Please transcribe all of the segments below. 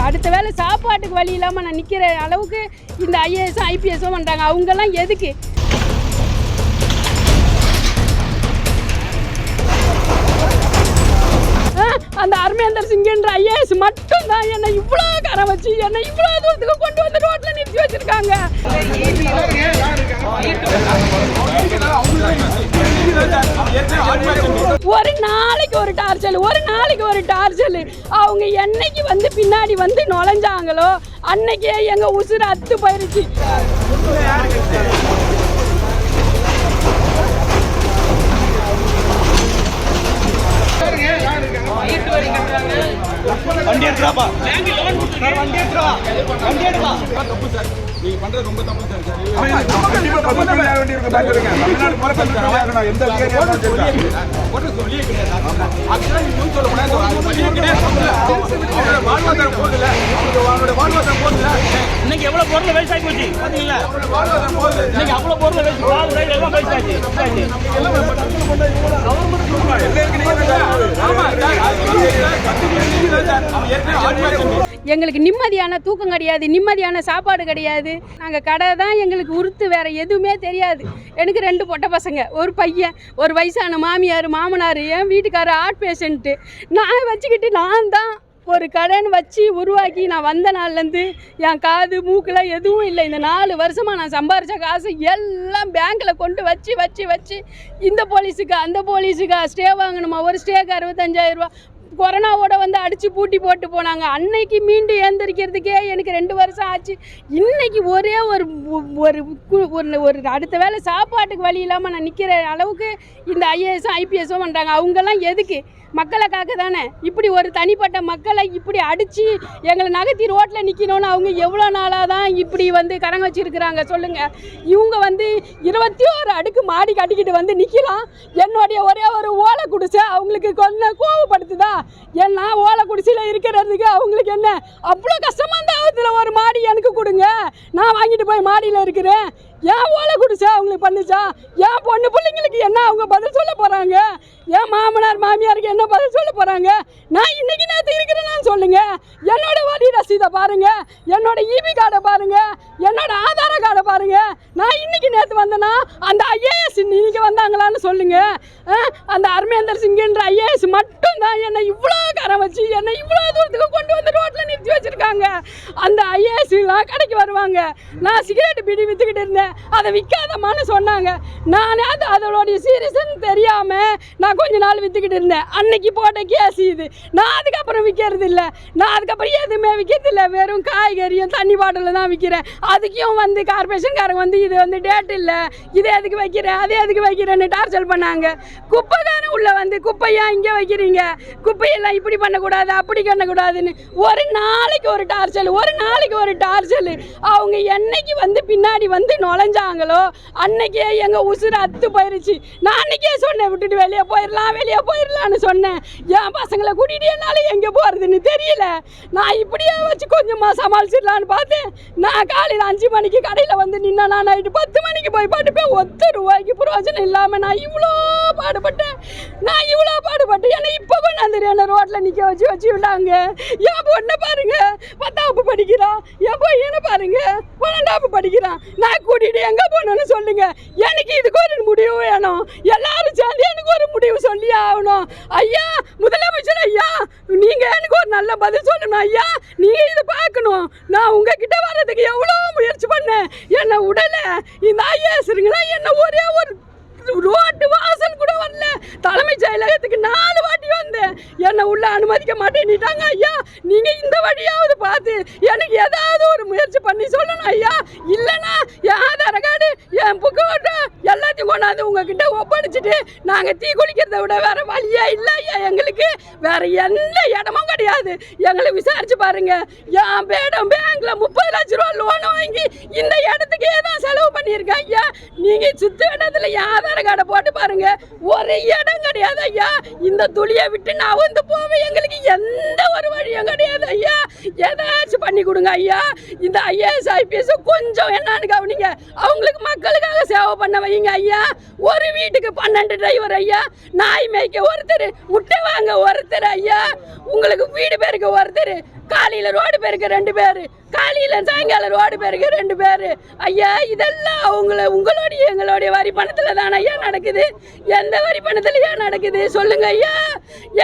அடுத்த வேலை சாப்பாட்டுக்கு வழி இல்லாமல் நான் நிற்கிற அளவுக்கு இந்த ஐஏஎஸ் ஐபிஎஸும் பண்ணுறாங்க. அவங்கெல்லாம் எதுக்கு? அந்த அர்மேந்தர் சிங்ன்ற ஐஏஎஸ் மட்டும் தான் என்னை இவ்வளோ கரை வச்சு என்னை இவ்வளோ தூரத்துக்கு கொண்டு வந்து ரோட்டில் நிறுத்தி வச்சிருக்காங்க. ஒரு நாளைக்கு ஒரு டார்ச்சல் அவங்க என்னைக்கு வந்து பின்னாடி வந்து நுழைஞ்சாங்களோ அன்னைக்கே எங்க உசுறு அத்து போயிருச்சு. வண்டி எடுத்துறாப்பா, வண்டி எடுத்துறா, வண்டி எடுப்பா. தப்பு சார், நீங்க பண்றது ரொம்ப தப்பு சார். கண்டிப்பா பக்கத்துல வண்டி இருக்கு, பேக் எடுங்க. தமிழ்நாடு போறப்ப எந்த அதிகாரியா போட்டு சொல்லியே கிடையாது. ஆக்சுவலா நீங்க சொல்ல கூடாது, வண்டியே கிடையாது. அவரோட வாழ்வாதாரம் போகுதுல, அவரோட வாழ்வாதாரம் போகுதுல. இன்னைக்கு எவ்வளவு பொருள் வேஸ்ட் ஆகி போச்சு பாத்தீங்களா? அவரோட வாழ்வாதாரம் போகுது. இன்னைக்கு அவ்வளவு பொருள் வேஸ்ட், பால் ரைட் எல்லாம் வேஸ்ட் ஆச்சு. எல்லாம் பக்கத்துல கொண்டு கவர்மெண்ட் சொல்லுங்க. எல்லாருக்கும் நீங்க ஆமா எங்களுக்கு நிம்மதியான தூக்கம் கிடையாது, நிம்மதியான சாப்பாடு கிடையாது. நாங்கள் கடை தான் எங்களுக்கு உறுத்து, வேறு எதுவுமே தெரியாது. எனக்கு 2 பொட்டை பசங்க, ஒரு பையன், ஒரு வயசான மாமியார் மாமனார், என் வீட்டுக்காரர் ஹார்ட் பேஷண்ட்டு. நான் வச்சுக்கிட்டு நான் தான் ஒரு கடன் வச்சு உருவாக்கி நான் வந்த நாள்லேருந்து என் காது மூக்கெலாம் எதுவும் இல்லை. இந்த 4 வருஷமாக நான் சம்பாரித்த காசு எல்லாம் பேங்க்கில் கொண்டு வச்சு வச்சு வச்சு இந்த போலீஸுக்கு அந்த போலீஸுக்கு ஸ்டே வாங்கணுமா, ஒரு ஸ்டேக்கு 65,000 ரூபா. கொரோனாவோட வந்து அடித்து பூட்டி போட்டு போனாங்க. அன்னைக்கு மீண்டு ஏந்திரிக்கிறதுக்கே எனக்கு 2 வருஷம் ஆச்சு. இன்னைக்கு ஒரே ஒரு அடுத்த வேலை சாப்பாட்டுக்கு வழி இல்லாமல் நான் நிற்கிற அளவுக்கு இந்த ஐஏஎஸும் ஐபிஎஸும் பண்ணுறாங்க. அவங்கெல்லாம் எதுக்கு? மக்களை காக்க தானே. இப்படி ஒரு தனிப்பட்ட மக்களை இப்படி அடித்து எங்களை நகர்த்தி ரோட்டில் நிற்கணும்னு அவங்க எவ்வளோ நாளாக தான் இப்படி வந்து கடங்க வச்சுருக்குறாங்க சொல்லுங்கள். இவங்க வந்து 21 அடுக்கு மாடி கட்டிக்கிட்டு வந்து நிற்கலாம். என்னுடைய ஒரே ஒரு ஓலை குடிசை அவங்களுக்கு கொஞ்சம் கோவப்படுத்துதா? ஏன்னா ஓலை குடிசையில் இருக்கிறதுக்கு அவங்களுக்கு என்ன அவ்வளோ கஷ்டமாக இருந்தால் அதில் ஒரு மாடி எனக்கு கொடுங்க, நான் வாங்கிட்டு போய் மாடியில் இருக்கிறேன். ஏன் ஓலை குடிச்சா அவங்களுக்கு பண்ணுச்சா? ஏன் பொண்ணு பிள்ளைங்களுக்கு என்ன அவங்க பதில் சொல்ல போகிறாங்க? ஏன் மாமனார் மாமியாருக்கு என்ன பதில் சொல்ல போகிறாங்க? நான் இன்றைக்கி நேற்று இருக்கிறேன்னு சொல்லுங்கள். என்னோட வரி ரசீதை பாருங்கள், என்னோட இபி கார்டை பாருங்கள், என்னோட ஆதார கார்டை பாருங்கள். நான் இன்றைக்கி நேற்று வந்தேன்னா அந்த ஐஏஎஸ் இன்றைக்கி வந்தாங்களான்னு சொல்லுங்கள். அந்த அர்மேந்தர் சிங்ன்ற ஐஏஎஸ் மட்டும் தான் என்னை இவ்வளோ கரை வச்சு என்னை இவ்வளோ தூரத்துக்கு கொண்டு வந்து ரோட்டில் நிறுத்தி வச்சுருக்காங்க. அந்த ஐஏஎஸ்லாம் கடைக்கு வருவாங்க. நான் சிகரெட்டு பீடி விற்றுக்கிட்டு இருந்தேன், அதை விற்காதமான்னு சொன்னாங்க. நான் அதோடைய சீரியஸ்ன்னு தெரியாமல் நான் கொஞ்ச நாள் விற்றுக்கிட்டு இருந்தேன். அன்னைக்கு போட்ட கேஸ் இது. நான் அதுக்கப்புறம் விற்கிறது இல்லை, நான் அதுக்கப்புறம் எதுவுமே விற்கிறது இல்லை. வெறும் காய்கறியும் தண்ணி பாட்டில் தான் விற்கிறேன். அதுக்கும் வந்து கார்பரேஷன்காரங்க வந்து இது வந்து டேட் இல்லை, இதை எதுக்கு வைக்கிறேன் அதை எதுக்கு வைக்கிறேன்னு டார்ச்சல் பண்ணாங்க. குப்பை தானே உள்ளே வந்து குப்பையா இங்கே வைக்கிறீங்க, குப்பையெல்லாம் இப்படி பண்ணக்கூடாது அப்படி பண்ணக்கூடாதுன்னு ஒரு நாளைக்கு ஒரு டார்ச்சல். அவங்க என்னைக்கு வந்து பின்னாடி வந்து நுழைஞ்சாங்களோ அன்னைக்கே எங்கள் உசுறு அத்து போயிருச்சு. நான் அன்னைக்கே சொன்னேன், விட்டுட்டு வெளியே போயிடலான்னு சொன்னேன். என் பசங்களை கூட்டிகிட்டு என்னால் எங்கே போகிறதுன்னு தெரியல. நான் இப்படியே வச்சு கொஞ்சமாக சமாளிச்சிடலான்னு பார்த்தேன். நான் காலையில் 5 மணிக்கு கடையில் வந்து நின்னா, நான் நைட்டு 10 மணிக்கு போய் படுப்பேன். 1 ரூபாய்க்கு பிரயோஜனம் இல்லாமல் நான் இவ்வளோ பாடுபட்டேன். என்னை இப்போ கொண்டாந்து என்னை ரோட்டில் நிற்க வச்சு விட்டாங்க. என் பொண்ணை பாருங்க, 10ஆவது படிக்கிறான். என் பையனை பாருங்க, 12ஆவது படிக்கிறான். நான் கூட்டிகிட்டு எங்கே போகணும்னு சொல்லுங்க. எனக்கு இதுக்கு ஒரு முடிவு வேணும். எல்லாரும் சேர்ந்து எனக்கு ஒரு முடிவு சொல்லி ஆகணும். ஐயா முதலமைச்சர் ஐயா, நீங்கள் எனக்கு ஒரு நல்ல பதில் சொல்லணும் ஐயா. நீங்கள் இதை பார்க்கணும். நான் உங்ககிட்ட வர்றதுக்கு எவ்வளோ முயற்சி பண்ணேன், என்னை உடலை. இந்த ஐஏஎஸ்ங்களா என்ன ஒரே ஒரு ரோட்டு வாசல் கூட வரல. தலைமைச் செயலகத்துக்கு 4 வாட்டி வந்தேன், என்னை உள்ள அனுமதிக்க மாட்டேன்னுட்டாங்க. ஐயா நீங்கள் இந்த வழியாவது பார்த்து எனக்கு ஏதாவது ஒரு முயற்சி பண்ணி சொல்லணும் ஐயா. இல்லைன்னா என் ஆதார கார்டு, என் புக்கு ஓட்டு எல்லாத்தையும் கொண்டாந்து உங்ககிட்ட ஒப்படைச்சிட்டு நாங்கள் தீ குளிக்கிறத விட வேற வழியே இல்லை ஐயா. எங்களுக்கு வேற எந்த இடமும் கிடையாது. எங்களை விசாரிச்சு பாருங்க. என் பேங்க்ல 30 லட்ச ரூபா லோன் வாங்கி இந்த இடத்துக்கே தான் செலவு பண்ணியிருக்கேன் ஐயா. நீங்கள் சுத்த இடத்துல என் ஆதார கார்டை போட்டு பாருங்க, ஒரு இடம் கிடையாது ஐயா. இந்த துளியை விட்டு நான் வந்து போவேன். எங்களுக்கு எந்த ஒரு வழியும் கிடையாது ஐயா. ஏதாச்சும் பண்ணி கொடுங்க ஐயா. இந்த ஐஏஎஸ் ஐபிஎஸ் கொஞ்சம் என்னன்னு கவனிங்க. அவங்களுக்கு மக்களுக்காக சேவை பண்ண வைங்க ஐயா. ஒரு வீட்டுக்கு 12 டிரைவர் ஐயா, நாய் மேய்க்க ஒருத்தர், முட்டை வாங்க ஒருத்தர் ஐயா, உங்களுக்கு வீடு பேருக்கு ஒருத்தர், காலையில் ரோடு பேருக்கு 2 பேர், காலையில் சாயங்காலம் ரோடு பேருக்கு 2 பேர் ஐயா. இதெல்லாம் உங்களுடைய எங்களுடைய வரி பணத்தில் தானே ஐயா நடக்குது. எந்த வரி பணத்துலையா நடக்குது சொல்லுங்க ஐயா.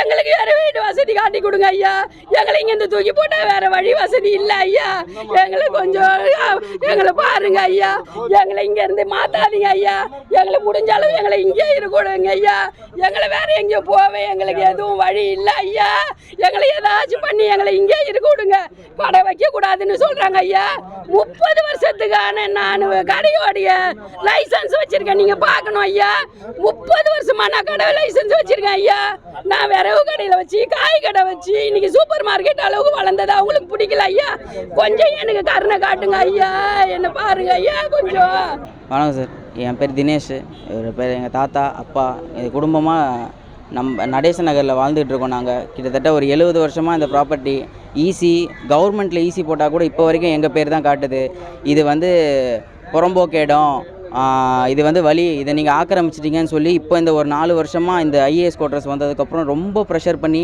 எங்களுக்கு வேற வீடு வசதி காட்டி கொடுங்க ஐயா. எங்களை இங்கேருந்து தூக்கி போட்டால் வேற வழி வசதி இல்லை ஐயா. எங்களை கொஞ்சம் எங்களை பாருங்க ஐயா. எங்களை இங்கேருந்து மாத்தாதீங்க ஐயா. எங்களை முடிஞ்ச அளவு எங்களை இங்கே இருக்கக்கூடாதுங்க ஐயா. எங்களை வேற எங்கேயும் போவே எங்களுக்கு எதுவும் வழி இல்லை ஐயா. எங்களை ஏதாச்சும் பண்ணி எங்களை இங்கே இருக்க விடுங்க. கடை வைக்க கூடாதுன்னு சொல்றாங்க ஐயா. 30 வருஷத்துக்கான நான் கடையோடைய லைசன்ஸ் வச்சிருக்கேன். நீங்க பார்க்கணும் ஐயா. 30 வருஷமா நான் கடை லைசன்ஸ் வச்சிருக்கேன் ஐயா. நான் விரவு கடையில் வச்சு, காய் கடை வச்சு, இன்னைக்கு சூப்பர் மார்க்கெட் அளவுக்கு வளர்ந்தது அவங்களுக்கு பிடிக்கல ஐயா. கொஞ்சம் எனக்கு கருணை காட்டுங்க ஐயா. என்ன பாருங்க ஐயா கொஞ்சம். வணக்கம் சார், என் பேர் தினேஷ். இவர் பேர் எங்கள் தாத்தா அப்பா. இது குடும்பமாக நம்ம நடேச நகரில் வாழ்ந்துகிட்டு இருக்கோம். நாங்கள் கிட்டத்தட்ட ஒரு 70 வருஷமாக இந்த ப்ராப்பர்ட்டி ஈசி கவர்மெண்ட்டில் ஈசி போட்டால் கூட இப்போ வரைக்கும் எங்கள் பேர் தான் காட்டுது. இது வந்து புறம்போக்கு இடம், இது வந்து வழி, இதை நீங்கள் ஆக்கிரமிச்சிட்டிங்கன்னு சொல்லி இப்போ இந்த ஒரு 4 வருஷமாக இந்த ஐஏஎஸ் குவார்ட்டர்ஸ் வந்ததுக்கப்புறம் ரொம்ப ப்ரெஷர் பண்ணி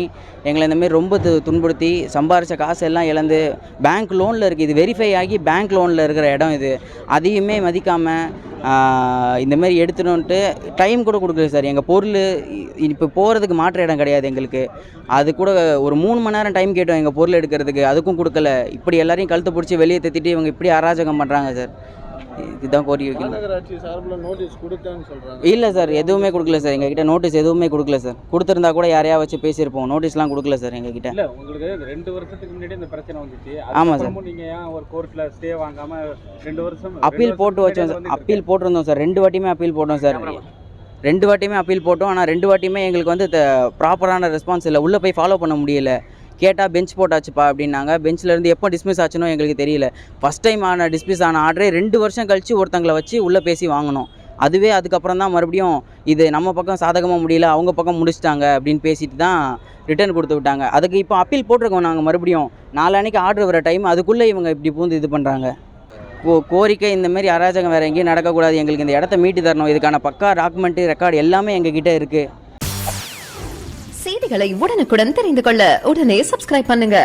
எங்களை இந்தமாரி ரொம்ப துன்புறுத்தி சம்பாரித்த காசு எல்லாம் இழந்து பேங்க் லோனில் இருக்குது. இது வெரிஃபை ஆகி பேங்க் லோனில் இருக்கிற இடம் இது. அதையுமே மதிக்காமல் இந்தமாரி எடுத்துகிட்டு டைம் கூட கொடுக்கல சார். எங்கள் பொருள் இப்போ போகிறதுக்கு மாற்று இடம் கிடையாது எங்களுக்கு. அது கூட ஒரு 3 மணி நேரம் டைம் கேட்டோம் எங்கள் பொருள் எடுக்கிறதுக்கு, அதுக்கும் கொடுக்கல. இப்படி எல்லாரையும் கழுத்து பிடிச்சி வெளியே தத்திட்டு இவங்க இப்படி அராஜகம் பண்ணுறாங்க சார். இதுதான் கோரிக்கை வைக்கணும். மாநகராட்சி சார்பில் நோட்டீஸ் கொடுத்தேன்னு சொல்கிறாங்க. இல்லை சார், எதுவுமே கொடுக்கல சார். எங்ககிட்ட நோட்டீஸ் எதுவுமே கொடுக்கல சார். கொடுத்துருந்தா கூட யாரையா வச்சு பேசியிருப்போம். நோட்டீஸ்லாம் கொடுக்கல சார் எங்ககிட்ட. இல்லை, உங்களுக்கு 2 வருஷத்துக்கு முன்னாடி இந்த பிரச்சனை வந்துச்சு. ஆமாம் சார். நீங்கள் ஏன் ஒரு கோர்ட்டில் ஸ்டே வாங்காமல் 2 வருஷம் அப்பீல் போட்டு வச்சோம் சார். அப்பீல் போட்டிருந்தோம் சார். 2 வாட்டியுமே அப்பீல் போட்டோம் சார். 2 வாட்டியுமே அப்பீல் போட்டோம். ஆனால் 2 வாட்டியுமே எங்களுக்கு வந்து ப்ராப்பரான ரெஸ்பான்ஸ் இல்லை. உள்ளே போய் ஃபாலோ பண்ண முடியல. கேட்டால் பெஞ்ச் போட்டாச்சுப்பா அப்படின்னாங்க. பெஞ்சிலேருந்து எப்போ டிஸ்மிஸ் ஆச்சுனோ எங்களுக்கு தெரியல. ஃபஸ்ட் டைம் ஆன டிஸ்மிஸ் ஆன ஆர்டரே 2 வருஷம் கழித்து ஒருத்தங்களை வச்சு உள்ளே பேசி வாங்கினோம். அதுவே அதுக்கப்புறம் தான் மறுபடியும் இது நம்ம பக்கம் சாதகமாக முடியல, அவங்க பக்கம் முடிச்சிட்டாங்க அப்படின்னு பேசிட்டு தான் ரிட்டர்ன் கொடுத்து விட்டாங்க. அதுக்கு இப்போ அப்பீல் போட்டிருக்கோம் நாங்கள் மறுபடியும். 4 அன்னைக்கு ஆர்டர் வர டைம், அதுக்குள்ளே இவங்க இப்படி பூந்து இது பண்ணுறாங்க. கோரிக்கை இந்தமாரி அராஜகம் வேறு எங்கேயும் நடக்கக்கூடாது. எங்களுக்கு இந்த இடத்த மீட்டு தரணும். இதுக்கான பக்கா டாக்குமெண்ட்டு ரெக்கார்டு எல்லாமே எங்ககிட்ட இருக்குது. செய்திகளை உடனுக்குடன் தெரிந்து கொள்ள உடனே சப்ஸ்கிரைப் பண்ணுங்க.